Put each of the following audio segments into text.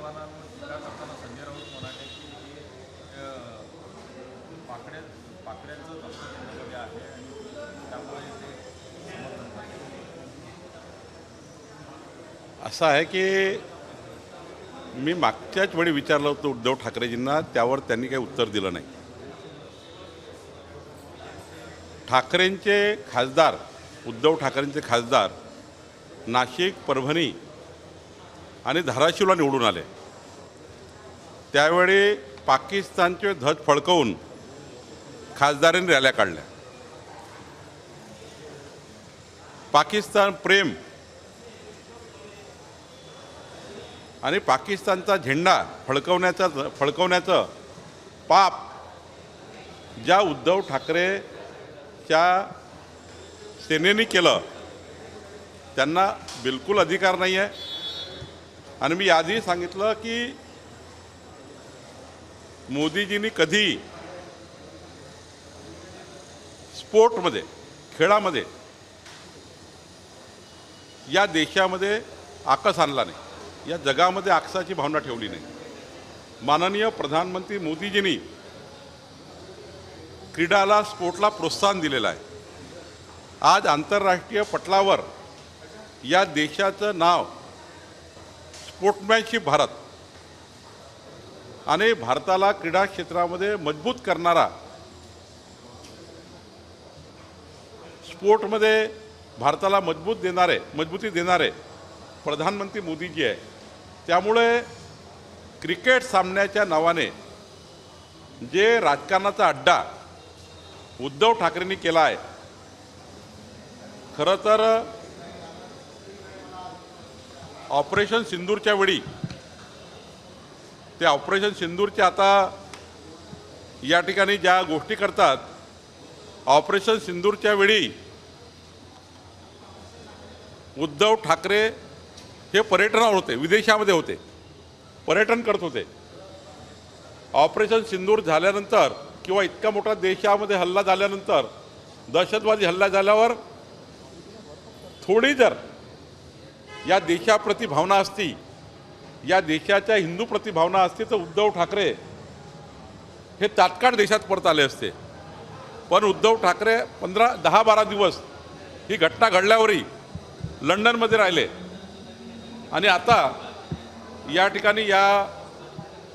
चव्हाणांवर टीका करताना संजय राऊत म्हणाले की हे पाकड्या पाकड्यांचं दर्शन केंद्रामध्ये आहे आणि त्यामुळे ते समर्थन करतात। असं आहे की मी मागच्याच वेळी विचारलं होतं उद्धव ठाकरेजींना, त्यावर त्यांनी काही उत्तर दिलं नाही। ठाकरेंचे खासदार, उद्धव ठाकरेंचे खासदार नाशिक, परभणी आणि धाराशिवला निवडून आले। त्यावेळी पाकिस्तानचे ध्वज फडकवून खासदारांनी रॅल्या काढल्या। पाकिस्तान प्रेम आणि पाकिस्तानचा झेंडा फडकवण्याचं पाप ज्या उद्धव ठाकरेच्या सेनेने केलं त्यांना बिलकुल अधिकार नाही आहे। आणि मी याआधी सांगितलं की मोदीजींनी कधी स्पोर्टमध्ये, खेळामध्ये या देशामध्ये आकस आणला नाही, या जगामध्ये आकसाची भावना ठेवली नाही। माननीय प्रधानमंत्री मोदीजींनी क्रीडाला, स्पोर्टला प्रोत्साहन दिलेलं आहे। आज आंतरराष्ट्रीय पटलावर या देशाचं नाव स्पोर्ट्समॅनशिप भारत आणि भारताला क्रीडा क्षेत्रामध्ये मजबूत करणारा, स्पोर्टमध्ये भारताला मजबूती देणारे प्रधानमंत्री मोदीजी आहे। त्यामुळे क्रिकेट सामन्याच्या नावाने जे राजकारणाचा अड्डा उद्धव ठाकरेंनी केला आहे, खरं तर ऑपरेशन सिंदूरच्या वेळी, ते ऑपरेशन सिंदूरच्या आता या ठिकाणी ज्या गोष्टी करतात, ऑपरेशन सिंदूरच्या वेळी उद्धव ठाकरे हे पर्यटनावर होते, विदेशामध्ये होते, पर्यटन करत होते। ऑपरेशन सिंदूर झाल्यानंतर किंवा इतका मोठा देशामध्ये हल्ला झाल्यानंतर, दहशतवादी हल्ला झाल्यावर थोडी जर या देशाप्रती भावना असती, या देशाच्या हिंदूप्रती भावना असती, तर उद्धव ठाकरे हे तात्काळ देशात परत आले असते। पण उद्धव ठाकरे 10-12 दिवस ही घटना घडल्यावरही लंडनमध्ये राहिले आणि आता या ठिकाणी या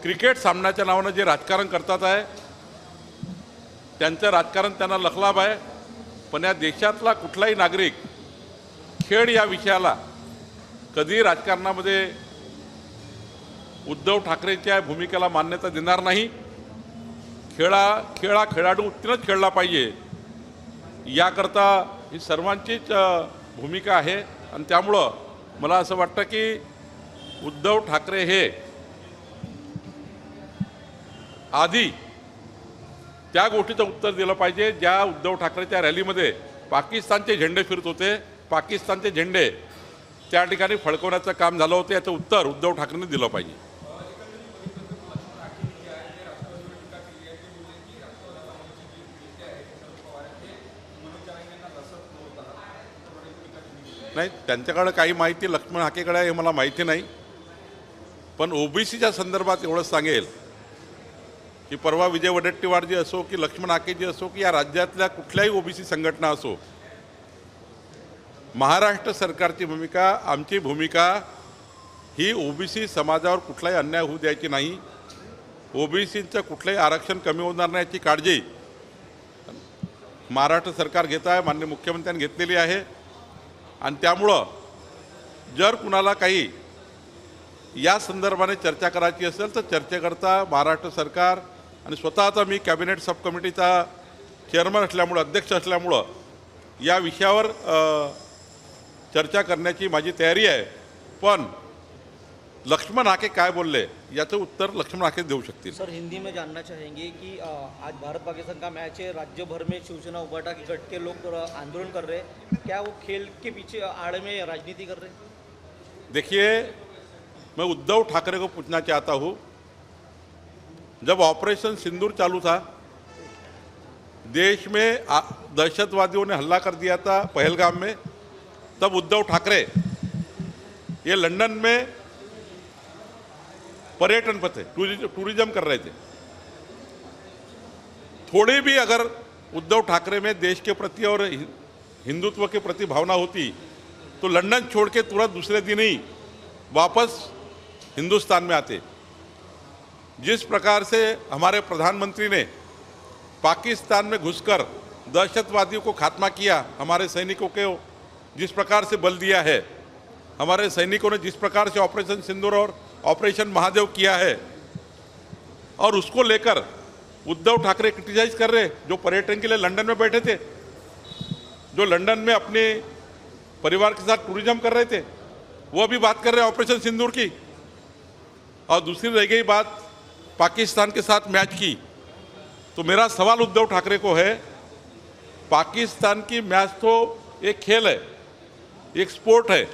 क्रिकेट सामन्याच्या नावानं जे राजकारण करतात आहे, त्यांचं राजकारण त्यांना लखलाभ आहे। पण या देशातला कुठलाही नागरिक खेळ या विषयाला कधी राजकारणामध्ये उद्धव ठाकरेंच्या भूमिकेला मान्यता देणार नाही। खेळाडू उत्तीर्णच खेळला पाहिजे, याकरता ही सर्वांचीच भूमिका आहे। आणि त्यामुळं मला असं वाटतं की उद्धव ठाकरे हे आधी त्या गोष्टीचं उत्तर दिलं पाहिजे, ज्या उद्धव ठाकरेच्या रॅलीमध्ये पाकिस्तानचे झेंडे फिरत होते, पाकिस्तानचे झेंडे त्या ठिकाणी फडकवण्याचं काम झालं होतं, याचं उत्तर उद्धव ठाकरेंनी दिलं पाहिजे। नाही, त्यांच्याकडे काही माहिती लक्ष्मण हाकेकडे आहे हे मला माहिती नाही। पण ओबीसीच्या संदर्भात एवढंच सांगेल की परवा विजय वडेट्टीवार जी असो की लक्ष्मण हाके जी असो की या राज्यातल्या कुठल्याही ओबीसी संघटना असो, महाराष्ट्र सरकारची भूमिका, आमची भूमिका ही ओबीसी समाजावर कुठलाही अन्याय होऊ द्यायची नाही, ओबीसीचं कुठलंही आरक्षण कमी होणार नाही याची काळजी महाराष्ट्र सरकार घेत आहे, माननीय मुख्यमंत्र्यांनी घेतलेली आहे। आणि त्यामुळं जर कुणाला काही या संदर्भाने चर्चा करायची असेल तर चर्चेकरता महाराष्ट्र सरकार आणि स्वतःचा मी कॅबिनेट सब कमिटीचा चेअरमन असल्यामुळं, अध्यक्ष असल्यामुळं या विषयावर चर्चा करण्याची माझी तयारी आहे। पण लक्ष्मण हाके काय बोलले याचं उत्तर लक्ष्मण हाके देऊ शकतील। सर, हिंदी में जानना चाहेंगे कि आज भारत पाकिस्तान का मैच है, राज्य भर में शिवसेना उबाटा के गट के लोग आंदोलन कर रहे हैं, क्या वो खेल के पीछे आड़ में राजनीति कर रहे हैं? देखिए, मैं उद्धव ठाकरे को पूछना चाहता हूँ, जब ऑपरेशन सिंदूर चालू था, देश में दहशतवादियों ने हमला कर दिया था पहलगाम में, तब उद्धव ठाकरे ये लंदन में पर्यटन पर थे, टूरिज्म कर रहे थे। थोड़ी भी अगर उद्धव ठाकरे में देश के प्रति और हिंदुत्व के प्रति भावना होती तो लंदन छोड़ के तुरंत दूसरे दिन ही वापस हिंदुस्तान में आते। जिस प्रकार से हमारे प्रधानमंत्री ने पाकिस्तान में घुसकर दहशतवादियों को खात्मा किया, हमारे सैनिकों को जिस प्रकार से बल दिया है, हमारे सैनिकों ने जिस प्रकार से ऑपरेशन सिंदूर और ऑपरेशन महादेव किया है, और उसको लेकर उद्धव ठाकरे क्रिटिसाइज कर रहे, जो पर्यटन के लिए लंदन में बैठे थे, जो लंदन में अपने परिवार के साथ टूरिज्म कर रहे थे, वो भी बात कर रहे हैं ऑपरेशन सिंदूर की। और दूसरी रह गई बात पाकिस्तान के साथ मैच की, तो मेरा सवाल उद्धव ठाकरे को है, पाकिस्तान की मैच तो एक खेल है, एक स्पोर्ट है,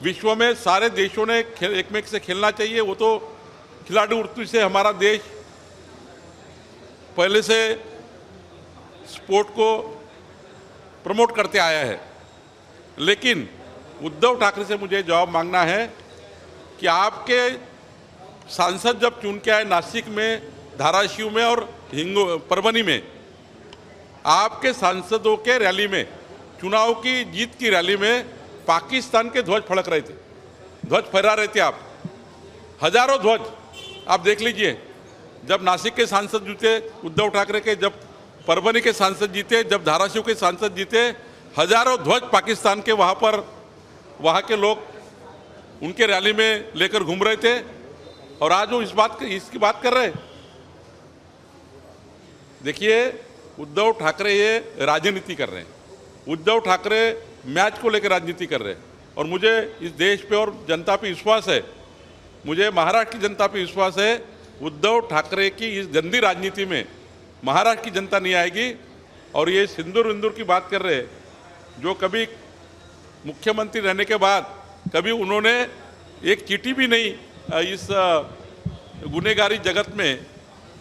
विश्व में सारे देशों ने एक में से खेलना चाहिए। वो तो खिलाड़ी वृत्ति से हमारा देश पहले से स्पोर्ट को प्रमोट करते आया है। लेकिन उद्धव ठाकरे से मुझे जवाब मांगना है कि आपके सांसद जब चुन के आए नासिक में, धाराशिव में और परभनी में, आपके सांसदों के रैली में, चुनाव की जीत की रैली में पाकिस्तान के ध्वज फड़क रहे थे, ध्वज फहरा रहे थे आप, हजारों ध्वज। आप देख लीजिए, जब नासिक के सांसद जीते उद्धव ठाकरे के, जब परभनी के सांसद जीते, जब धाराशिव के सांसद जीते, हजारों ध्वज पाकिस्तान के वहाँ पर, वहाँ के लोग उनके रैली में लेकर घूम रहे थे। और आज वो इसकी बात कर रहे। देखिए, उद्धव ठाकरे ये राजनीति कर रहे हैं, उद्धव ठाकरे मैच को लेकर राजनीति कर रहे हैं। और मुझे इस देश पे और जनता पे विश्वास है, मुझे महाराष्ट्र की जनता पे विश्वास है, उद्धव ठाकरे की इस गंदी राजनीति में महाराष्ट्र की जनता नहीं आएगी। और ये सिंदूर विंदूर की बात कर रहे हैं, जो कभी मुख्यमंत्री रहने के बाद कभी उन्होंने एक चीटी भी नहीं इस गुनहगारी जगत में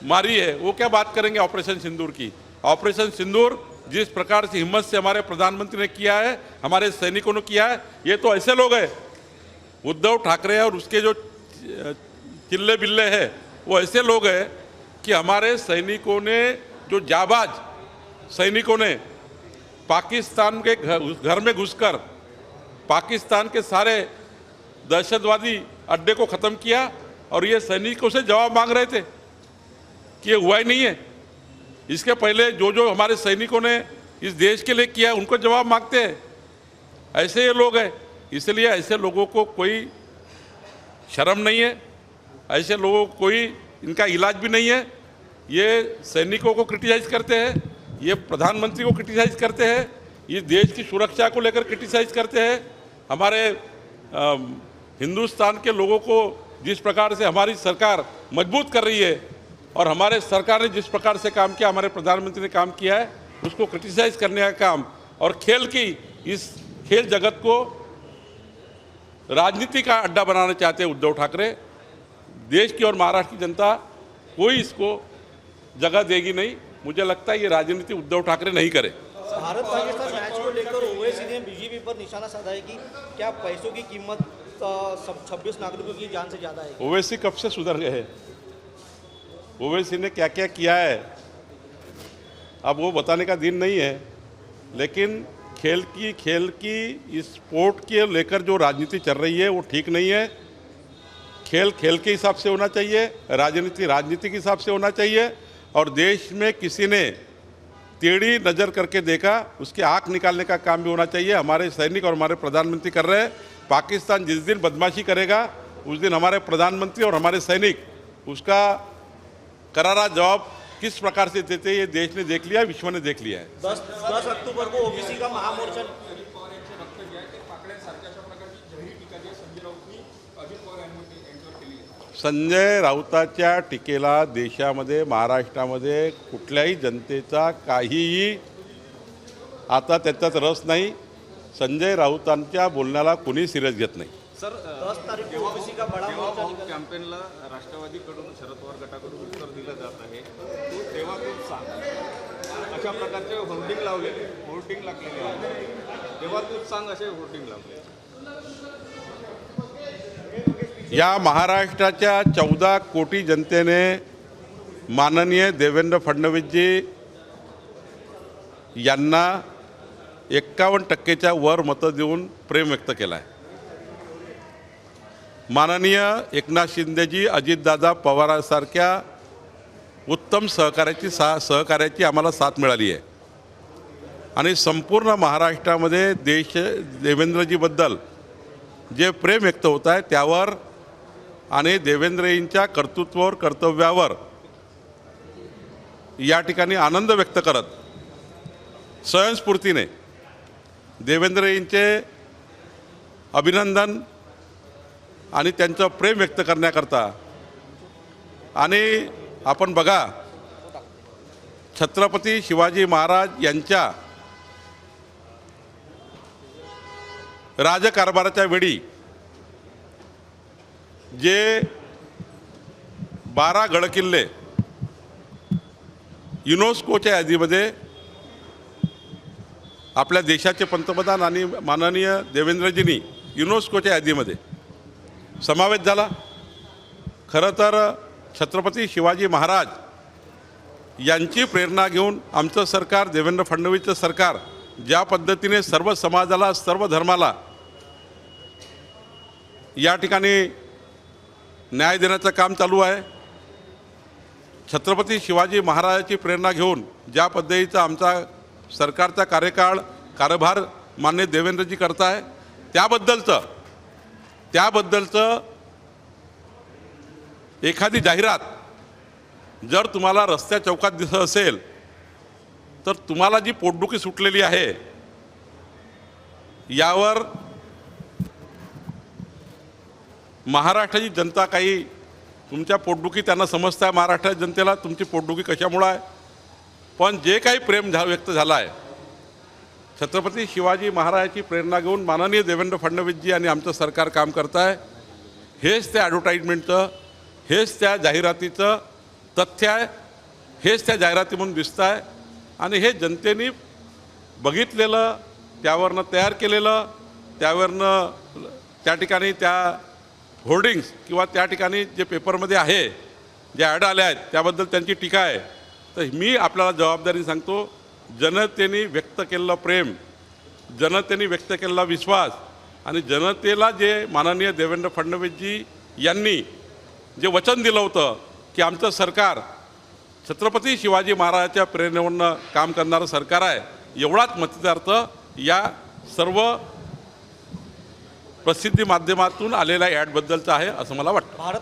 मारी है, वो क्या बात करेंगे ऑपरेशन सिंदूर की। ऑपरेशन सिंदूर जिस प्रकार से हिम्मत से हमारे प्रधानमंत्री ने किया है, हमारे सैनिकों ने किया है, ये तो ऐसे लोग हैं, उद्धव ठाकरे और उसके जो चिल्ले बिल्ले हैं, वो ऐसे लोग हैं कि हमारे सैनिकों ने, जो जाबाज सैनिकों ने पाकिस्तान के घर में घुसकर पाकिस्तान के सारे दहशतवादी अड्डे को ख़त्म किया। और ये सैनिकों से जवाब मांग रहे थे कि ये हुआ ही नहीं है। इसके पहले जो जो हमारे सैनिकों ने इस देश के लिए किया, उनको जवाब मांगते हैं। ऐसे ये लोग हैं, इसलिए ऐसे लोगों को कोई शर्म नहीं है, ऐसे लोगों को कोई इनका इलाज भी नहीं है। ये सैनिकों को क्रिटिसाइज करते हैं, ये प्रधानमंत्री को क्रिटिसाइज करते हैं, इस देश की सुरक्षा को लेकर क्रिटिसाइज करते हैं, हमारे हिंदुस्तान के लोगों को जिस प्रकार से हमारी सरकार मजबूत कर रही है और हमारे सरकार ने जिस प्रकार से काम किया, हमारे प्रधानमंत्री ने काम किया है, उसको क्रिटिसाइज करने का काम। और खेल की, इस खेल जगत को राजनीति का अड्डा बनाना चाहते हैं उद्धव ठाकरे। देश की और महाराष्ट्र की जनता कोई इसको जगह देगी नहीं। मुझे लगता है ये राजनीति उद्धव ठाकरे नहीं करे। भारत पाकिस्तान मैच को लेकर ओवैसी ने बीजेपी पर निशाना साधा है कि क्या पैसों की कीमत 26 नागरिकों की जान से ज़्यादा है। ओवैसी कब से सुधर गए हैं? ओवैसी ने क्या क्या किया है अब वो बताने का दिन नहीं है। लेकिन खेल की इस स्पोर्ट के लेकर जो राजनीति चल रही है वो ठीक नहीं है। खेल खेल के हिसाब से होना चाहिए, राजनीति के हिसाब से होना चाहिए। और देश में किसी ने टेढ़ी नज़र करके देखा, उसके आँख निकालने का काम भी होना चाहिए। हमारे सैनिक और हमारे प्रधानमंत्री कर रहे हैं। पाकिस्तान जिस दिन बदमाशी करेगा उस दिन हमारे प्रधानमंत्री और हमारे सैनिक उसका करारा जवाब किस प्रकार से देते ये देश ने देख लिया, विश्व ने देख लिया है। 10 अक्टूबर को ओबीसी का महामोर्चा संजय राऊताच्या टीकेला देशामध्ये, महाराष्ट्रामध्ये कुठल्याही जनतेचा काहीही आता त्याच्यात रस नाही। संजय राऊतांच्या बोलण्याला कोणी सिरियस घेत नाही। सर, 10 तारीख को ओबीसी का बड़ा मोर्चा निकल कॅम्पेनला राष्ट्रवादीकडून शरद पवार गटाकडून उत्तर दिलं जात आहे, तो तेव्हा खूप सांग अशा प्रकारचे होर्डिंग लागलेले आहे, तेव्हा तूच सांग असे होर्डिंग लावले। या महाराष्ट्राच्या 14 कोटी जनतेने माननीय देवेंद्र फडणवीसजी यांना 51% वर मतं देऊन प्रेम व्यक्त केलं आहे. माननीय एकनाथ शिंदेजी, अजितदादा पवारांसारख्या उत्तम सहकार्याची आम्हाला साथ मिळाली आहे आणि संपूर्ण महाराष्ट्रामध्ये देवेंद्रजीबद्दल जे प्रेम व्यक्त होत आहे त्यावर आणि देवेंद्रजींच्या कर्तृत्वावर, कर्तव्यावर या ठिकाणी आनंद व्यक्त करत स्वयंस्फूर्तीने देवेंद्रजींचे अभिनंदन आणि त्यांचं प्रेम व्यक्त करण्याकरता आणि आपण बघा छत्रपती शिवाजी महाराज यांच्या राजकारभाराच्या वेळी जे 12 गडकिल्ले युनेस्कोच्या यादीमध्ये आपल्या देशाचे पंतप्रधान आणि माननीय देवेंद्रजींनी युनेस्कोच्या यादीमध्ये समावेश झाला. खरं तर छत्रपती शिवाजी महाराज यांची प्रेरणा घेऊन आमचं सरकार, देवेंद्र फडणवीसचं सरकार ज्या पद्धतीने सर्व समाजाला, सर्व धर्माला या ठिकाणी न्याय देण्याचं काम चालू आहे, छत्रपती शिवाजी महाराजांची प्रेरणा घेऊन ज्या पद्धतीचा आमचा सरकारचा कारभार मान्य देवेंद्रजी करताय त्याबद्दलचं एखादी जाहिरात जर तुम्हाला रस्त्या चौकात दिसत असेल तर तुम्हाला जी पोटदुखी सुटलेली आहे यावर महाराष्ट्राची जनता काही तुमच्या पोटदुखी त्यांना समजतं आहे. महाराष्ट्राच्या जनतेला तुमची पोटदुखी कशामुळं आहे, पण जे काही प्रेम व्यक्त झालं आहे छत्रपती शिवाजी महाराजांची प्रेरणा घेऊन माननीय देवेंद्र फडणवीसजी आणि आमचं सरकार काम करत आहे. हेच त्या ॲडव्हर्टाईजमेंटचं, हेच त्या जाहिरातीचं तथ्य आहे, हेच त्या जाहिरातीमधून दिसतं आहे आणि हे जनतेने बघितलेलं, त्यावरनं तयार केलेलं, त्यावरनं त्या ठिकाणी त्या होर्डिंग्स किंवा त्या ठिकाणी जे पेपरमध्ये आहे, जे ॲड आल्या आहेत त्याबद्दल त्यांची टीका आहे. तर मी आपल्याला जबाबदारी सांगतो, जनतेने व्यक्त केलेलं प्रेम, जनतेने व्यक्त केलेला विश्वास आणि जनतेला जे माननीय देवेंद्र फडणवीसजी यांनी जे वचन दिलं होतं की आमचं सरकार छत्रपती शिवाजी महाराजांच्या प्रेरणेवरनं काम करणारं सरकार आहे, एवढाच मतदार्थ या सर्व प्रसिद्धी माध्यमातून आलेल्या ॲडबद्दलचं आहे असं मला वाटतं.